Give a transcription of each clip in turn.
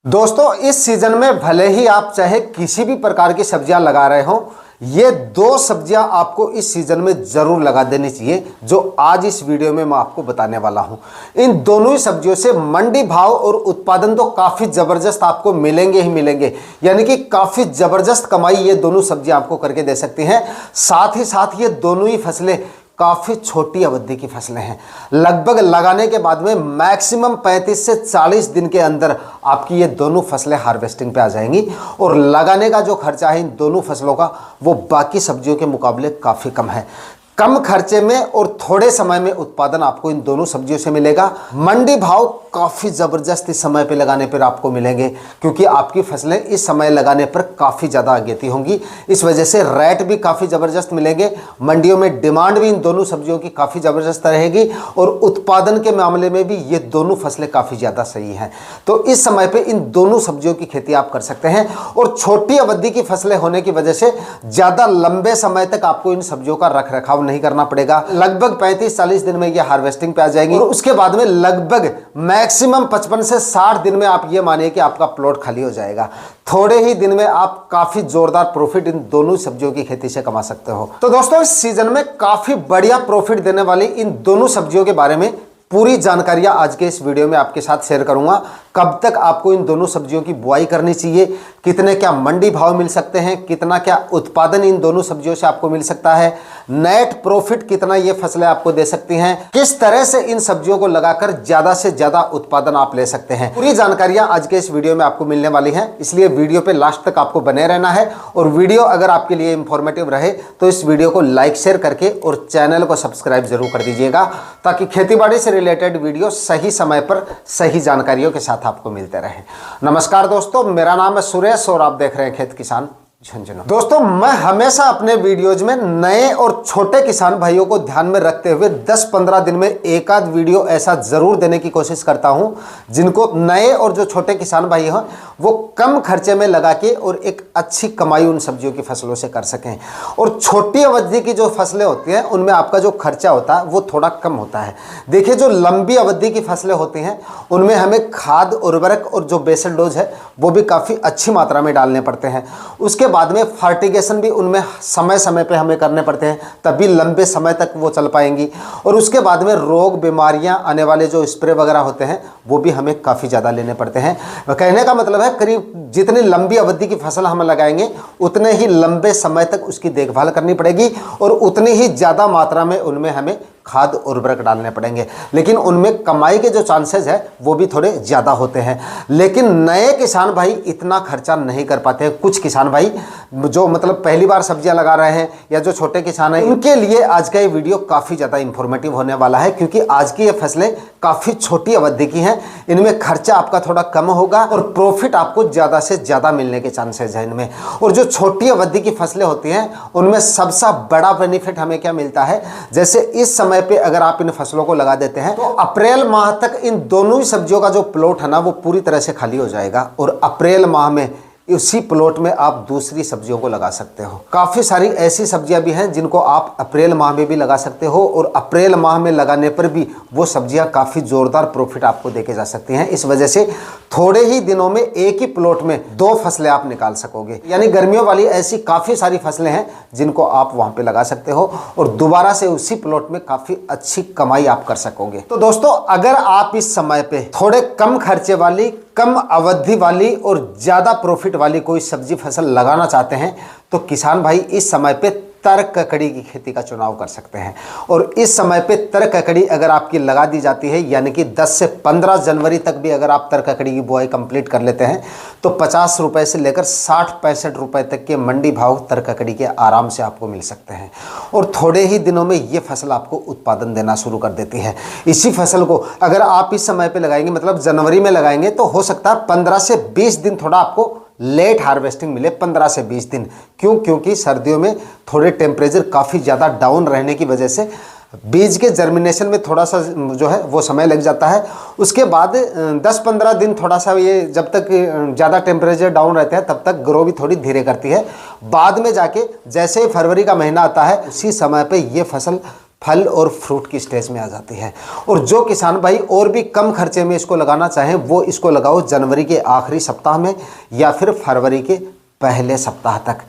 दोस्तों इस सीजन में भले ही आप चाहे किसी भी प्रकार की सब्जियां लगा रहे हो, ये दो सब्जियां आपको इस सीजन में जरूर लगा देनी चाहिए जो आज इस वीडियो में मैं आपको बताने वाला हूं। इन दोनों ही सब्जियों से मंडी भाव और उत्पादन तो काफी जबरदस्त आपको मिलेंगे ही मिलेंगे, यानी कि काफी जबरदस्त कमाई ये दोनों सब्जियां आपको करके दे सकती हैं। साथ ही साथ ये दोनों ही फसलें काफ़ी छोटी अवधि की फसलें हैं। लगभग लगाने के बाद में मैक्सिमम 35 से 40 दिन के अंदर आपकी ये दोनों फसलें हार्वेस्टिंग पे आ जाएंगी और लगाने का जो खर्चा है इन दोनों फसलों का वो बाकी सब्जियों के मुकाबले काफ़ी कम है। कम खर्चे में और थोड़े समय में उत्पादन आपको इन दोनों सब्जियों से मिलेगा। मंडी भाव काफ़ी ज़बरदस्त इस समय पे लगाने पर आपको मिलेंगे, क्योंकि आपकी फसलें इस समय लगाने पर काफ़ी ज़्यादा अगेती होंगी। इस वजह से रेट भी काफ़ी ज़बरदस्त मिलेंगे। मंडियों में डिमांड भी इन दोनों सब्जियों की काफ़ी ज़बरदस्त रहेगी और उत्पादन के मामले में भी ये दोनों फसलें काफ़ी ज़्यादा सही हैं। तो इस समय पर इन दोनों सब्जियों की खेती आप कर सकते हैं और छोटी अवधि की फसलें होने की वजह से ज़्यादा लंबे समय तक आपको इन सब्जियों का रख रखाव नहीं करना पड़ेगा। लगभग 35-40 दिन में ये हार्वेस्टिंग पे आ जाएगी और उसके बाद में लगभग मैक्सिमम 55 से 60 दिन में आप ये मानिए कि आपका प्लॉट खाली हो जाएगा। थोड़े ही दिन में आप काफी जोरदार प्रॉफिट इन दोनों सब्जियों की खेती से कमा सकते हो। तो दोस्तों इस सीजन में काफी बढ़िया प्रॉफिट देने वाली इन दोनों सब्जियों के बारे में पूरी जानकारियां आज के इस वीडियो में आपके साथ शेयर करूंगा। कब तक आपको इन दोनों सब्जियों की बुआई करनी चाहिए, कितने क्या मंडी भाव मिल सकते हैं, कितना क्या उत्पादन इन दोनों सब्जियों से आपको मिल सकता है, नेट प्रॉफिट कितना ये फसलें आपको दे सकती हैं, किस तरह से इन सब्जियों को लगाकर ज्यादा से ज्यादा उत्पादन आप ले सकते हैं, पूरी जानकारियां आज के इस वीडियो में आपको मिलने वाली हैं। इसलिए वीडियो पे लास्ट तक आपको बने रहना है और वीडियो अगर आपके लिए इंफॉर्मेटिव रहे तो इस वीडियो को लाइक शेयर करके और चैनल को सब्सक्राइब जरूर कर दीजिएगा, ताकि खेतीबाड़ी से रिलेटेड वीडियो सही समय पर सही जानकारियों के साथ आपको मिलते रहे। नमस्कार दोस्तों, मेरा नाम है सुरेश और आप देख रहे हैं खेत किसान झुंझुनू। दोस्तों मैं हमेशा अपने वीडियोज में नए और छोटे किसान भाइयों को ध्यान में रखते हुए 10-15 दिन में एक आध वीडियो ऐसा जरूर देने की कोशिश करता हूं जिनको नए और जो छोटे किसान भाई हैं वो कम खर्चे में लगा के और एक अच्छी कमाई उन सब्जियों की फसलों से कर सकें। और छोटी अवधि की जो फसलें होती हैं उनमें आपका जो खर्चा होता है वो थोड़ा कम होता है। देखिए जो लंबी अवधि की फसलें होती हैं उनमें हमें खाद उर्वरक और जो बेसल डोज है वो भी काफ़ी अच्छी मात्रा में डालने पड़ते हैं। उसके बाद में फर्टिगेशन भी उनमें समय समय पे हमें करने पड़ते हैं, तभी लंबे समय तक वो चल पाएंगी। और उसके बाद में रोग बीमारियां आने वाले जो स्प्रे वगैरह होते हैं वो भी हमें काफ़ी ज़्यादा लेने पड़ते हैं। कहने का मतलब है करीब जितनी लंबी अवधि की फसल हम लगाएंगे उतने ही लंबे समय तक उसकी देखभाल करनी पड़ेगी और उतनी ही ज़्यादा मात्रा में उनमें हमें खाद उर्वरक डालने पड़ेंगे, लेकिन उनमें कमाई के जो चांसेस है वो भी थोड़े ज़्यादा होते हैं। लेकिन नए किसान भाई इतना खर्चा नहीं कर पाते हैं। कुछ किसान भाई जो मतलब पहली बार सब्जियां लगा रहे हैं या जो छोटे किसान हैं उनके लिए आज का ये वीडियो काफ़ी ज़्यादा इंफॉर्मेटिव होने वाला है, क्योंकि आज की ये फसलें काफ़ी छोटी अवधि की हैं। इनमें खर्चा आपका थोड़ा कम होगा और प्रॉफिट आपको ज़्यादा से ज़्यादा मिलने के चांसेस हैं इनमें। और जो छोटी अवधि की फसलें होती हैं उनमें सबसे बड़ा बेनिफिट हमें क्या मिलता है, जैसे इस समय पे अगर आप इन फसलों को लगा देते हैं तो अप्रैल माह तक इन दोनों ही सब्जियों का जो प्लॉट है ना वो पूरी तरह से खाली हो जाएगा और अप्रैल माह में उसी प्लॉट में आप दूसरी सब्जियों को लगा सकते हो। काफ़ी सारी ऐसी सब्जियां भी हैं जिनको आप अप्रैल माह में भी लगा सकते हो और अप्रैल माह में लगाने पर भी वो सब्जियां काफ़ी ज़ोरदार प्रॉफिट आपको देके जा सकती हैं। इस वजह से थोड़े ही दिनों में एक ही प्लॉट में 2 फसलें आप निकाल सकोगे। यानी गर्मियों वाली ऐसी काफ़ी सारी फसलें हैं जिनको आप वहाँ पर लगा सकते हो और दोबारा से उसी प्लॉट में काफ़ी अच्छी कमाई आप कर सकोगे। तो दोस्तों अगर आप इस समय पर थोड़े कम खर्चे वाली, कम अवधि वाली और ज़्यादा प्रॉफिट वाली कोई सब्जी फसल लगाना चाहते हैं तो किसान भाई इस समय पे तर ककड़ी की खेती का चुनाव कर सकते हैं। और इस समय पे तर ककड़ी अगर आपकी लगा दी जाती है, यानी कि 10 से 15 जनवरी तक भी अगर आप तर ककड़ी की बुआई कंप्लीट कर लेते हैं तो 50 रुपये से लेकर 60-65 रुपये तक के मंडी भाव तर ककड़ी के आराम से आपको मिल सकते हैं। और थोड़े ही दिनों में ये फसल आपको उत्पादन देना शुरू कर देती है। इसी फसल को अगर आप इस समय पर लगाएंगे, मतलब जनवरी में लगाएंगे, तो हो सकता है 15 से 20 दिन थोड़ा आपको लेट हार्वेस्टिंग मिले। 15 से 20 दिन क्यों? क्योंकि सर्दियों में थोड़े टेम्परेचर काफ़ी ज़्यादा डाउन रहने की वजह से बीज के जर्मिनेशन में थोड़ा सा जो है वो समय लग जाता है। उसके बाद 10-15 दिन थोड़ा सा ये जब तक ज़्यादा टेम्परेचर डाउन रहता है तब तक ग्रो भी थोड़ी धीरे करती है। बाद में जाके जैसे ही फरवरी का महीना आता है उसी समय पे ये फसल फल और फ्रूट की स्टेज में आ जाती है। और जो किसान भाई और भी कम खर्चे में इसको लगाना चाहें वो इसको लगाओ जनवरी के आखिरी सप्ताह में या फिर फरवरी के पहले सप्ताह तक।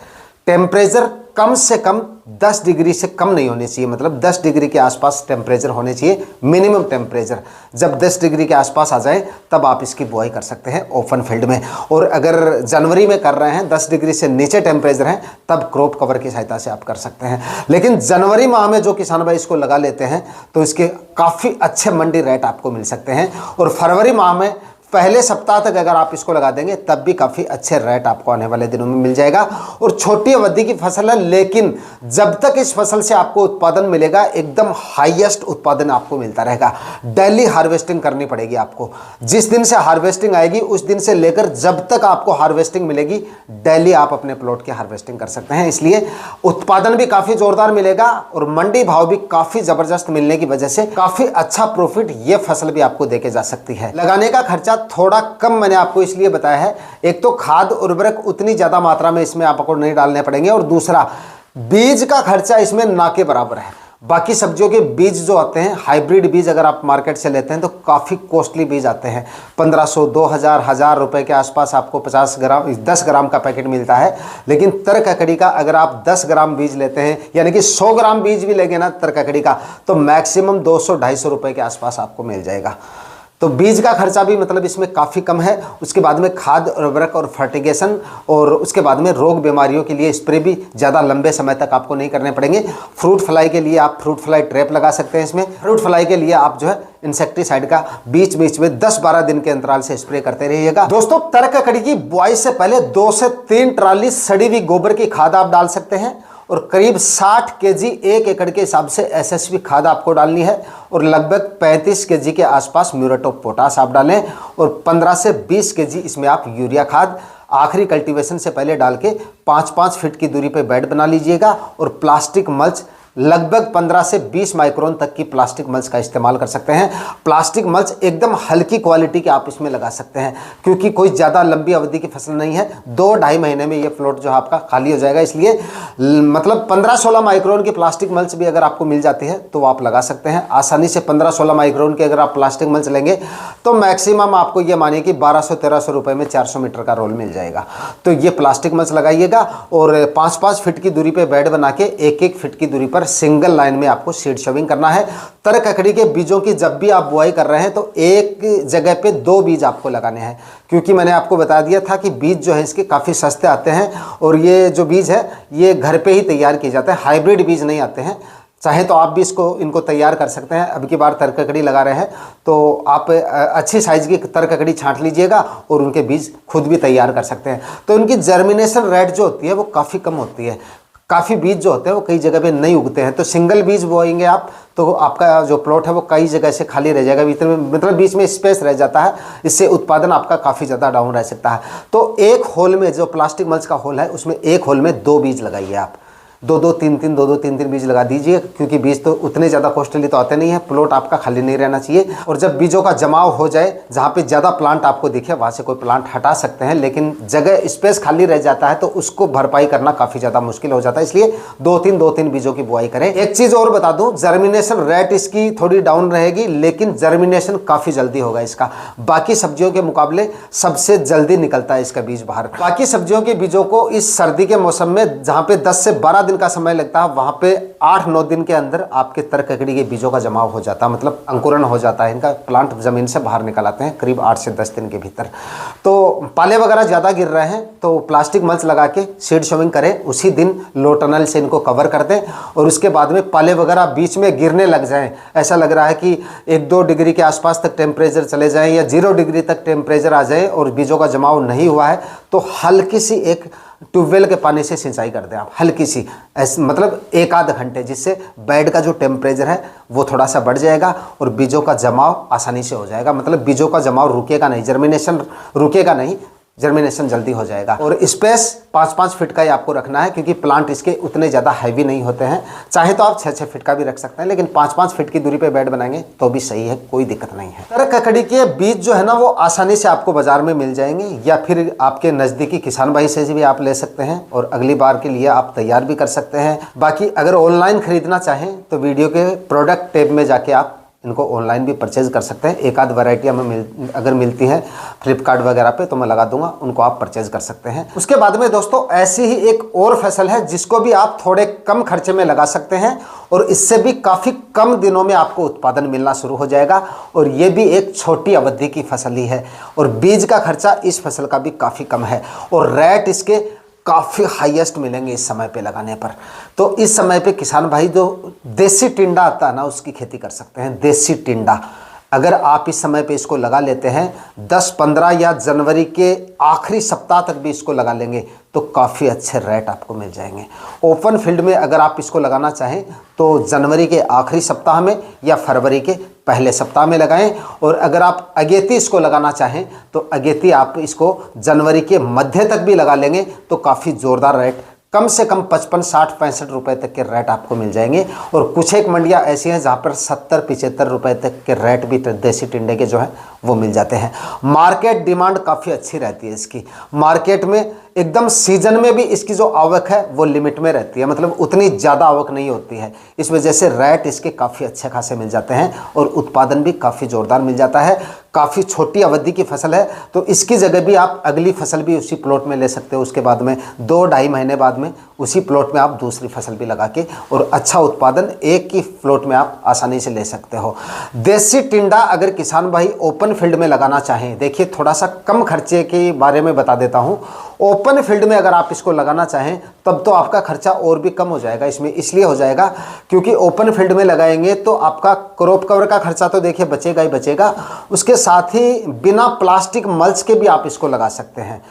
टेम्परेचर कम से कम 10 डिग्री से कम नहीं होनी चाहिए, मतलब 10 डिग्री के आसपास टेम्परेचर होने चाहिए मिनिमम टेम्परेचर। जब 10 डिग्री के आसपास आ जाए तब आप इसकी बुआई कर सकते हैं ओपन फील्ड में। और अगर जनवरी में कर रहे हैं 10 डिग्री से नीचे टेम्परेचर है तब क्रॉप कवर की सहायता से आप कर सकते हैं। लेकिन जनवरी माह में जो किसान भाई इसको लगा लेते हैं तो इसके काफ़ी अच्छे मंडी रेट आपको मिल सकते हैं। और फरवरी माह में पहले सप्ताह तक अगर आप इसको लगा देंगे तब भी काफ़ी अच्छे रेट आपको आने वाले दिनों में मिल जाएगा। और छोटी अवधि की फसल है, लेकिन जब तक इस फसल से आपको उत्पादन मिलेगा एकदम हाईएस्ट उत्पादन आपको मिलता रहेगा। डेली हार्वेस्टिंग करनी पड़ेगी आपको। जिस दिन से हार्वेस्टिंग आएगी उस दिन से लेकर जब तक आपको हार्वेस्टिंग मिलेगी डेली आप अपने प्लॉट की हार्वेस्टिंग कर सकते हैं। इसलिए उत्पादन भी काफ़ी जोरदार मिलेगा और मंडी भाव भी काफ़ी ज़बरदस्त मिलने की वजह से काफ़ी अच्छा प्रॉफिट ये फसल भी आपको देके जा सकती है। लगाने का खर्चा थोड़ा कम मैंने आपको इसलिए बताया है, एक तो खाद उर्वरक उतनी ज़्यादा मात्रा में इसमें आपको नहीं डालने पड़ेंगे और दूसरा बीज का खर्चा इसमें ना के बराबर है। बाकी सब्जियों के बीज जो आते हैं हाइब्रिड बीज अगर आप मार्केट से लेते हैं तो काफ़ी कॉस्टली बीज आते हैं। 1500, 2000, 1000 रुपये के आसपास आपको 10 ग्राम का पैकेट मिलता है। लेकिन तरककड़ी का अगर आप 10 ग्राम बीज लेते हैं यानी कि 100 ग्राम बीज भी लेंगे ना तरककड़ी का तो मैक्सिमम 200-250 रुपये के आसपास आपको मिल जाएगा। तो बीज का खर्चा भी मतलब इसमें काफ़ी कम है। उसके बाद में खाद उर्वरक और फर्टिगेशन और उसके बाद में रोग बीमारियों के लिए स्प्रे भी ज़्यादा लंबे समय तक आपको नहीं करने पड़ेंगे। फ्रूट फ्लाई के लिए आप फ्रूट फ्लाई ट्रैप लगा सकते हैं। इसमें फ्रूट फ्लाई के लिए आप जो है इंसेक्टिसाइड का बीच बीच में 10-12 दिन के अंतराल से स्प्रे करते रहिएगा। दोस्तों तरककड़ी की बुआई से पहले 2 से 3 ट्राली सड़ी हुई गोबर की खाद आप डाल सकते हैं और करीब 60 केजी 1 एकड़ के हिसाब से एसएसपी खाद आपको डालनी है और लगभग 35 केजी के आसपास म्यूरेट ऑफ पोटाश आप डालें और 15 से 20 केजी इसमें आप यूरिया खाद आखिरी कल्टीवेशन से पहले डाल के 5-5 फीट की दूरी पे बेड बना लीजिएगा। और प्लास्टिक मल्च लगभग 15 से 20 माइक्रोन तक की प्लास्टिक मल्च का इस्तेमाल कर सकते हैं। प्लास्टिक मल्च एकदम हल्की क्वालिटी के आप इसमें लगा सकते हैं क्योंकि कोई ज़्यादा लंबी अवधि की फसल नहीं है। 2-2.5 महीने में ये प्लॉट जो आपका खाली हो जाएगा। इसलिए मतलब 15-16 माइक्रोन की प्लास्टिक मल्च भी अगर आपको मिल जाती है तो आप लगा सकते हैं आसानी से। 15-16 माइक्रोन की अगर आप प्लास्टिक मल्च लेंगे तो मैक्सिमम आपको ये मानिए कि 1200-1300 रुपये में 400 मीटर का रोल मिल जाएगा। तो ये प्लास्टिक मल्च लगाइएगा और 5-5 फीट की दूरी पर बेड बना के 1-1 फीट की दूरी पर सिंगल लाइन में आपको सीड शोविंग करना है। तरककड़ी के बीजों की जब भी आप बुआई कर रहे हैं तो एक जगह पे 2 बीज आपको लगाने हैं क्योंकि मैंने आपको बता दिया था कि बीज जो है इसके काफ़ी सस्ते आते हैं और ये जो बीज है ये घर पे ही तैयार किए जाते हैं, हाइब्रिड बीज नहीं आते हैं। चाहे तो आप भी इनको तैयार कर सकते हैं। अब की बार तरककड़ी लगा रहे हैं तो आप अच्छी साइज़ की तरककड़ी छांट लीजिएगा और उनके बीज खुद भी तैयार कर सकते हैं। तो उनकी जर्मिनेशन रेट जो होती है वो काफ़ी कम होती है। काफ़ी बीज जो होते हैं वो कई जगह पे नहीं उगते हैं। तो सिंगल बीज बोएंगे आप तो आपका जो प्लॉट है वो कई जगह से खाली रह जाएगा, भीतर में मतलब बीच में स्पेस रह जाता है। इससे उत्पादन आपका काफ़ी ज़्यादा डाउन रह सकता है। तो एक होल में जो प्लास्टिक मल्च का होल है उसमें एक होल में 2 बीज लगाइए आप। 2-2, 3-3 बीज लगा दीजिए क्योंकि बीज तो उतने ज़्यादा कॉस्टली तो आते नहीं है। प्लॉट आपका खाली नहीं रहना चाहिए। और जब बीजों का जमाव हो जाए जहाँ पे ज़्यादा प्लांट आपको दिखे वहाँ से कोई प्लांट हटा सकते हैं, लेकिन जगह स्पेस खाली रह जाता है तो उसको भरपाई करना काफ़ी ज़्यादा मुश्किल हो जाता है। इसलिए 2-3 बीजों की बुआई करें। एक चीज़ और बता दूँ, जर्मिनेशन रेट इसकी थोड़ी डाउन रहेगी लेकिन जर्मिनेशन काफ़ी जल्दी होगा इसका। बाकी सब्जियों के मुकाबले सबसे जल्दी निकलता है इसका बीज बाहर। बाकी सब्जियों के बीजों को इस सर्दी के मौसम में जहाँ पे 10 से 12 दिन का समय लगता है वहां पे 8-9 दिन के अंदर आपके तरककड़ी के बीजों का जमाव हो जाता है, मतलब अंकुरण हो जाता है। इनका प्लांट जमीन से बाहर निकल आते हैं करीब 8 से 10 दिन के भीतर। तो पाले वगैरह ज़्यादा गिर रहे हैं तो प्लास्टिक मल्च लगा के सीड शोविंग करें, उसी दिन लो टनल से इनको कवर कर दें और उसके बाद में पाले वगैरह बीच में गिरने लग जाएं, ऐसा लग रहा है कि 1-2 डिग्री के आसपास तक टेम्परेचर चले जाएं या 0 डिग्री तक टेम्परेचर आ जाए और बीजों का जमाव नहीं हुआ है तो हल्की सी एक ट्यूबवेल के पानी से सिंचाई कर दें आप, हल्की सी मतलब 1-आध घंटे, जिससे बेड का जो टेम्परेचर है वो थोड़ा सा बढ़ जाएगा और बीजों का जमाव आसानी से हो जाएगा। मतलब बीजों का जमाव रुकेगा नहीं, जर्मिनेशन रुकेगा नहीं, जर्मिनेशन जल्दी हो जाएगा। और स्पेस 5-5 फीट का ही आपको रखना है, क्योंकि प्लांट इसके उतने ज़्यादा हैवी नहीं होते हैं। चाहे तो आप 6-6 फीट का भी रख सकते हैं, लेकिन 5-5 फीट की दूरी पे बेड बनाएंगे तो भी सही है, कोई दिक्कत नहीं है। तरह ककड़ी के बीज जो है ना वो आसानी से आपको बाजार में मिल जाएंगे, या फिर आपके नज़दीकी किसान भाई से भी आप ले सकते हैं और अगली बार के लिए आप तैयार भी कर सकते हैं। बाकी अगर ऑनलाइन खरीदना चाहें तो वीडियो के प्रोडक्ट टैब में जाके आप इनको ऑनलाइन भी परचेज कर सकते हैं। एक आध वैरायटी हमें अगर मिलती है फ्लिपकार्ट वगैरह पे तो मैं लगा दूंगा, उनको आप परचेज कर सकते हैं। उसके बाद में दोस्तों ऐसी ही एक और फसल है जिसको भी आप थोड़े कम खर्चे में लगा सकते हैं और इससे भी काफ़ी कम दिनों में आपको उत्पादन मिलना शुरू हो जाएगा। और ये भी एक छोटी अवधि की फसल ही है और बीज का खर्चा इस फसल का भी काफ़ी कम है और रेट इसके काफ़ी हाईएस्ट मिलेंगे इस समय पे लगाने पर। तो इस समय पे किसान भाई जो देसी टिंडा आता है ना उसकी खेती कर सकते हैं। देसी टिंडा अगर आप इस समय पे इसको लगा लेते हैं 10-15 या जनवरी के आखिरी सप्ताह तक भी इसको लगा लेंगे तो काफ़ी अच्छे रेट आपको मिल जाएंगे। ओपन फील्ड में अगर आप इसको लगाना चाहें तो जनवरी के आखिरी सप्ताह में या फरवरी के पहले सप्ताह में लगाएं। और अगर आप अगेती इसको लगाना चाहें तो अगेती आप इसको जनवरी के मध्य तक भी लगा लेंगे तो काफ़ी ज़ोरदार रेट, कम से कम 55, 60, 65 रुपये तक के रेट आपको मिल जाएंगे। और कुछ एक मंडियां ऐसी हैं जहां पर 70, 75 रुपये तक के रेट भी देसी टिंडे के जो है वो मिल जाते हैं। मार्केट डिमांड काफ़ी अच्छी रहती है इसकी। मार्केट में एकदम सीजन में भी इसकी जो आवक है वो लिमिट में रहती है, मतलब उतनी ज़्यादा आवक नहीं होती है। इस वजह से रेट इसके काफ़ी अच्छे खासे मिल जाते हैं और उत्पादन भी काफ़ी ज़ोरदार मिल जाता है। काफ़ी छोटी अवधि की फसल है तो इसकी जगह भी आप अगली फसल भी उसी प्लॉट में ले सकते हो। उसके बाद में 2-2.5 महीने बाद में उसी प्लॉट में आप दूसरी फसल भी लगा के और अच्छा उत्पादन एक ही प्लॉट में आप आसानी से ले सकते हो। देसी टिंडा अगर किसान भाई ओपन फील्ड में लगाना चाहें, देखिए थोड़ा सा कम खर्चे के बारे में बता देता हूँ। ओपन फील्ड में अगर आप इसको लगाना चाहें तब तो आपका खर्चा और भी कम हो जाएगा। इसमें इसलिए हो जाएगा क्योंकि ओपन फील्ड में लगाएंगे तो आपका क्रॉप कवर का खर्चा तो देखिए बचेगा ही बचेगा, उसके साथ ही बिना प्लास्टिक मल्च के भी आप इसको लगा सकते हैं।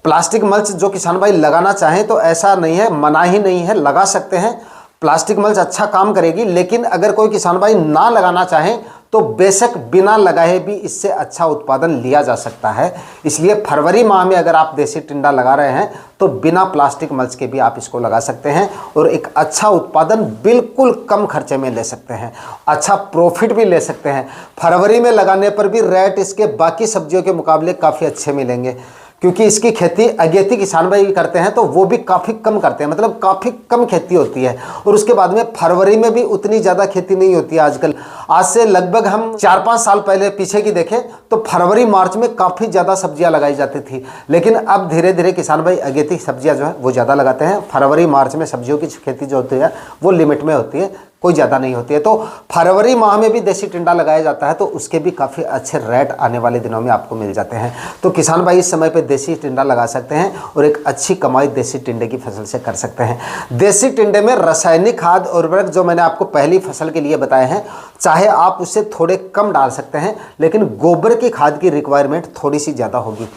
प्लास्टिक मल्च जो किसान भाई लगाना चाहें तो ऐसा नहीं है, मना ही नहीं है, लगा सकते हैं। प्लास्टिक मल्च अच्छा काम करेगी, लेकिन अगर कोई किसान भाई ना लगाना चाहें तो बेशक बिना लगाए भी इससे अच्छा उत्पादन लिया जा सकता है। इसलिए फरवरी माह में अगर आप देसी टिंडा लगा रहे हैं तो बिना प्लास्टिक मल्च के भी आप इसको लगा सकते हैं और एक अच्छा उत्पादन बिल्कुल कम खर्चे में ले सकते हैं, अच्छा प्रॉफिट भी ले सकते हैं। फरवरी में लगाने पर भी रेट इसके बाकी सब्जियों के मुकाबले काफ़ी अच्छे मिलेंगे, क्योंकि इसकी खेती अगेती किसान भाई करते हैं तो वो भी काफ़ी कम करते हैं, मतलब काफ़ी कम खेती होती है। और उसके बाद में फरवरी में भी उतनी ज़्यादा खेती नहीं होती है आजकल। आज से लगभग हम 4-5 साल पहले पीछे की देखें तो फरवरी मार्च में काफ़ी ज़्यादा सब्जियां लगाई जाती थी, लेकिन अब धीरे धीरे किसान भाई अगेती सब्जियां जो है वो ज़्यादा लगाते हैं। फरवरी मार्च में सब्जियों की खेती जो होती है वो लिमिट में होती है, कोई ज़्यादा नहीं होती है। तो फरवरी माह में भी देसी टिंडा लगाया जाता है तो उसके भी काफ़ी अच्छे रेट आने वाले दिनों में आपको मिल जाते हैं। तो किसान भाई इस समय पे देसी टिंडा लगा सकते हैं और एक अच्छी कमाई देसी टिंडे की फसल से कर सकते हैं। देसी टिंडे में रासायनिक खाद और उर्वरक जो मैंने आपको पहली फसल के लिए बताए हैं, चाहे आप उससे थोड़े कम डाल सकते हैं, लेकिन गोबर की खाद की रिक्वायरमेंट थोड़ी सी ज़्यादा होगी,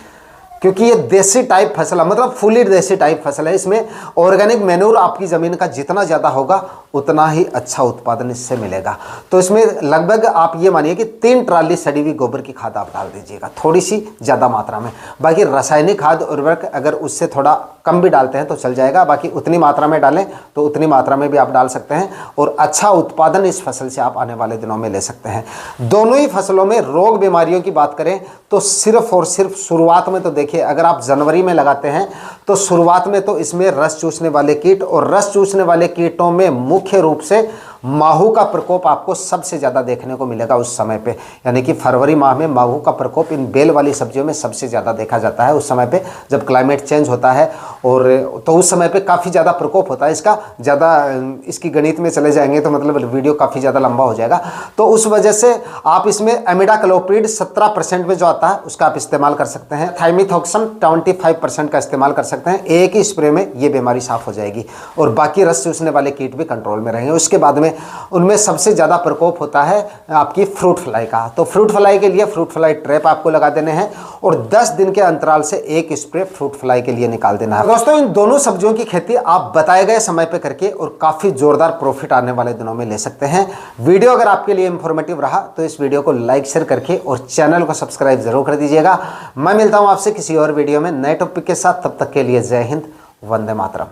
क्योंकि ये देसी टाइप फसल है, मतलब फुली देसी टाइप फसल है। इसमें ऑर्गेनिक मैन्योर आपकी ज़मीन का जितना ज़्यादा होगा उतना ही अच्छा उत्पादन इससे मिलेगा। तो इसमें लगभग आप ये मानिए कि 3 ट्राली सड़ी हुई गोबर की खाद आप डाल दीजिएगा, थोड़ी सी ज़्यादा मात्रा में। बाकी रासायनिक खाद उर्वरक अगर उससे थोड़ा कम भी डालते हैं तो चल जाएगा, बाकी उतनी मात्रा में डालें तो उतनी मात्रा में भी आप डाल सकते हैं और अच्छा उत्पादन इस फसल से आप आने वाले दिनों में ले सकते हैं। दोनों ही फसलों में रोग बीमारियों की बात करें तो सिर्फ और सिर्फ शुरुआत में तो देखिए, अगर आप जनवरी में लगाते हैं तो शुरुआत में तो इसमें रस चूसने वाले कीट, और रस चूसने वाले कीटों में मुख्य रूप से माहू का प्रकोप आपको सबसे ज़्यादा देखने को मिलेगा उस समय पे। यानी कि फरवरी माह में माहू का प्रकोप इन बेल वाली सब्जियों में सबसे ज़्यादा देखा जाता है। उस समय पे जब क्लाइमेट चेंज होता है और तो उस समय पे काफ़ी ज़्यादा प्रकोप होता है इसका। ज़्यादा इसकी गणित में चले जाएंगे तो मतलब वीडियो काफ़ी ज़्यादा लंबा हो जाएगा। तो उस वजह से आप इसमें एमिडाक्लोप्रिड 17% में जो आता है उसका आप इस्तेमाल कर सकते हैं। थाइमिथॉक्सन 25% का इस्तेमाल कर सकते हैं। एक ही स्प्रे में ये बीमारी साफ़ हो जाएगी और बाकी रस चूसने वाले कीट भी कंट्रोल में रहेंगे। उसके बाद में हैं, उनमें सबसे ज़्यादा प्रकोप होता है आपकी फ्रूट फ्लाई का। तो फ्रूट फ्लाई के लिए फ्रूट फ्लाई ट्रैप आपको लगा देने हैं और 10 दिन के अंतराल से एक स्प्रे फ्रूट फ्लाई के लिए निकाल देना है। दोस्तों, इन दोनों सब्जियों की खेती आप बताए गए समय पे करके और काफ़ी जोरदार प्रॉफिट आने वाले दिनों में ले सकते हैं। वीडियो अगर आपके लिए इंफॉर्मेटिव रहा तो इस वीडियो को लाइक शेयर करके और चैनल को सब्सक्राइब जरूर कर दीजिएगा। मैं मिलता हूं आपसे किसी और वीडियो में नए टॉपिक के साथ। तब तक के लिए जय हिंद, वंदे मातरम।